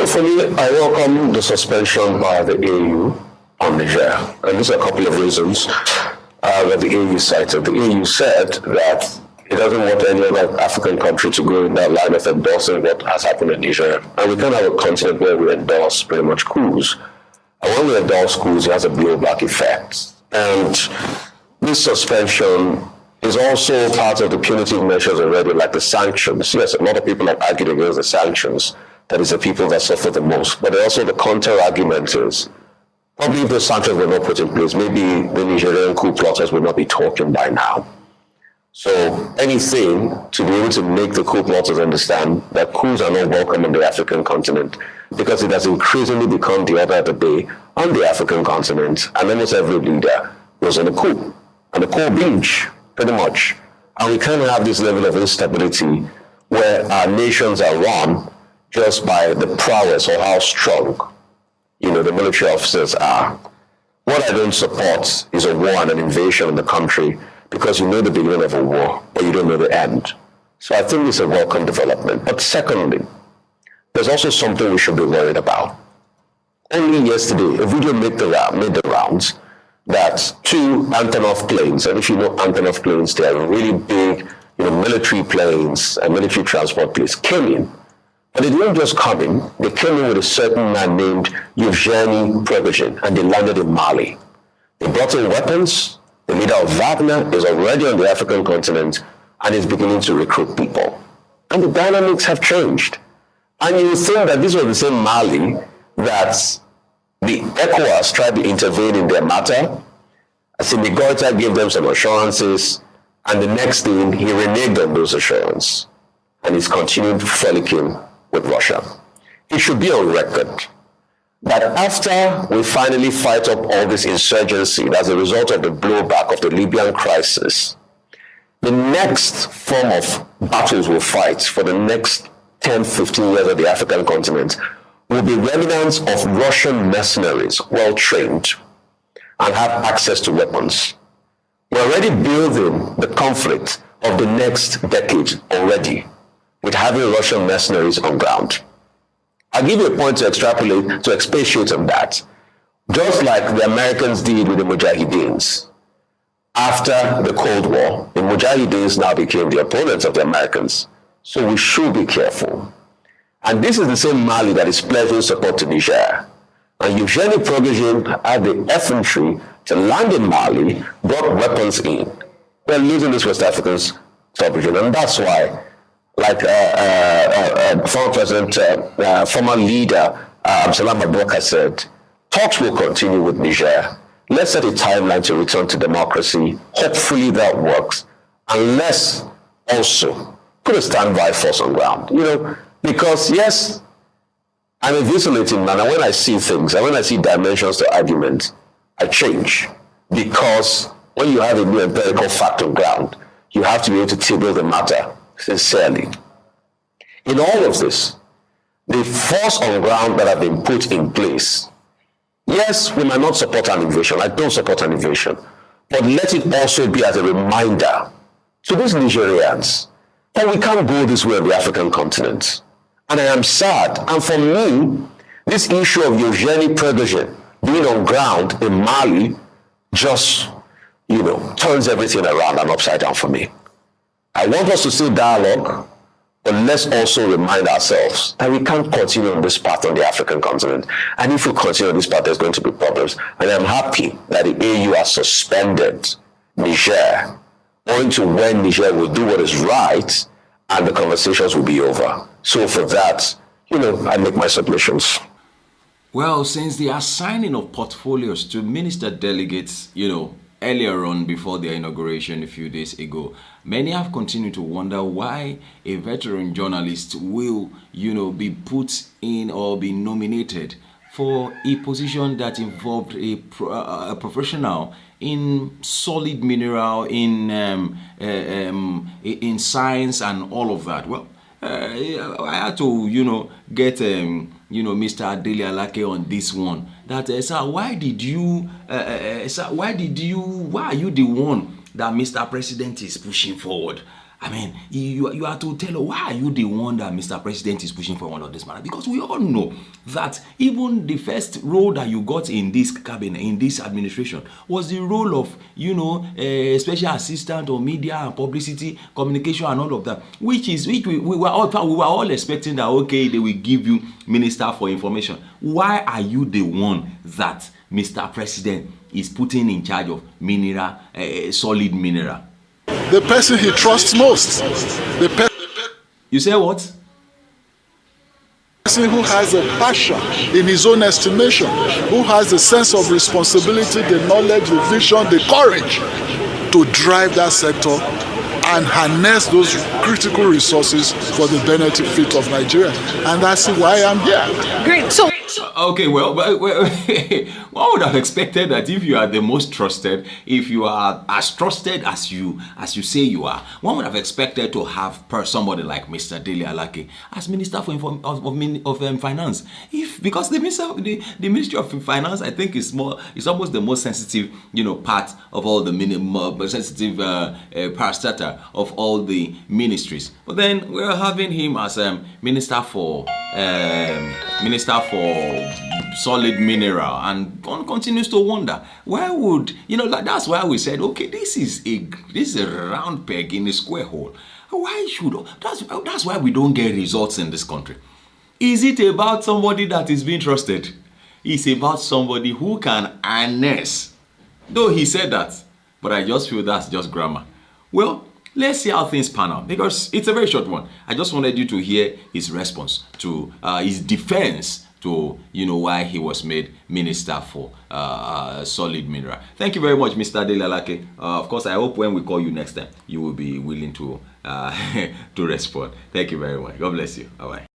for me, I welcome the suspension by the AU on Niger. And there's a couple of reasons that the AU cited. The AU said that it doesn't want any other African country to go in that line of endorsing what has happened in Niger. And we can't have a continent where we endorse pretty much coups. And when we endorse coups, it has a blowback effect. And this suspension is also part of the punitive measures already, like the sanctions. Yes, a lot of people have argued against the sanctions. That is the people that suffer the most. But also the counter-argument is, probably if the sanctions were not put in place, maybe the Nigerian coup plotters would not be talking by now. So anything to be able to make the coup plotters understand that coups are not welcome on the African continent, because it has increasingly become the order of the day on the African continent, and almost every leader was on a coup, and a coup binge, pretty much. And we can't have this level of instability where our nations are run just by the prowess or how strong, the military officers are. What I don't support is a war and an invasion in the country, because you know the beginning of a war, but you don't know the end. So I think it's a welcome development. But secondly, there's also something we should be worried about. Only yesterday, a video made the rounds that two Antonov planes, and if you know Antonov planes, they are really big, military planes and military transport planes, came in. But they didn't just come in, they came in with a certain man named Wetin, and they landed in Mali. They brought in weapons. The leader of Wagner is already on the African continent and is beginning to recruit people. And the dynamics have changed. And you think that this was the same Mali that the ECOWAS tried to intervene in their matter. Assimi Goïta gave them some assurances, and the next thing, he reneged on those assurances. And he's continued frolicking with Russia. It should be on record that after we finally fight up all this insurgency as a result of the blowback of the Libyan crisis, the next form of battles we'll fight for the next 10, 15 years of the African continent will be remnants of Russian mercenaries, well-trained, and have access to weapons. We're already building the conflict of the next decade already with having Russian mercenaries on ground. I'll give you a point to extrapolate, to expatiate on that. Just like the Americans did with the Mujahideens. After the Cold War, the Mujahideens now became the opponents of the Americans. So we should be careful. And this is the same Mali that is pledging support to Niger. And Eugenie Prigozhin had the effrontery to land in Mali, brought weapons in. We're losing this West African sub-region, and that's why, like former president, former leader Absalam Abubakar said, talks will continue with Niger. Let's set a timeline to return to democracy. Hopefully that works. And let's also put a standby force on ground. Because yes, I'm a vacillating man, and when I see things, and when I see dimensions to argument, I change. Because when you have a new empirical fact on ground, you have to be able to table the matter sincerely. In all of this, the force on ground that have been put in place, yes, we might not support an invasion. I don't support an invasion. But let it also be as a reminder to these Nigerians that we can't go this way on the African continent. And I am sad. And for me, this issue of Eugenie Prigozhin being on ground in Mali just, turns everything around and upside down for me. I want us to see dialogue, but let's also remind ourselves that we can't continue on this path on the African continent. And if we continue on this path, there's going to be problems. And I'm happy that the AU has suspended Niger, owing to when Niger will do what is right, and the conversations will be over. So for that, I make my submissions. Well, since the assigning of portfolios to minister delegates, earlier on before their inauguration a few days ago, many have continued to wonder why a veteran journalist will, be put in or be nominated for a position that involved a professional in solid mineral, in science and all of that. Well, I had to, get, Mr. Adele Alake on this one. That, sir, why are you the one that Mr. President is pushing forward? I mean, you are to tell us, why are you the one that Mr. President is pushing for all of this matter? Because we all know that even the first role that you got in this cabinet, in this administration, was the role of, a special assistant on media and publicity, communication and all of that, which we were all expecting that, okay, they will give you Minister for Information. Why are you the one that Mr. President is putting in charge of mineral, solid mineral? The person he trusts most. You say what? Person who has a passion in his own estimation, who has a sense of responsibility, the knowledge, the vision, the courage to drive that sector and harness those critical resources for the benefit of Nigeria. And that's why I'm here. Great. So Okay, well, one would have expected that if you are the most trusted, if you are as trusted as you say you are, one would have expected to have somebody like Mr. Dele Alake as Minister for Finance. Because the Ministry of Finance, I think, is almost the most sensitive, part of all the sensitive parastatal of all the ministries. But then we're having him as Minister for solid mineral, and one continues to wonder why would that's why we said, okay, this is a round peg in a square hole. Why should that's why we don't get results in this country? Is it about somebody that is being trusted? It's about somebody who can harness. Though he said that, but I just feel that's just grammar. Well, let's see how things pan out, because it's a very short one. I just wanted you to hear his response to his defense to why he was made Minister for Solid Mineral. Thank you very much, Mr. Dele Alake. Of course, I hope when we call you next time, you will be willing to to respond. Thank you very much. God bless you. Bye-bye.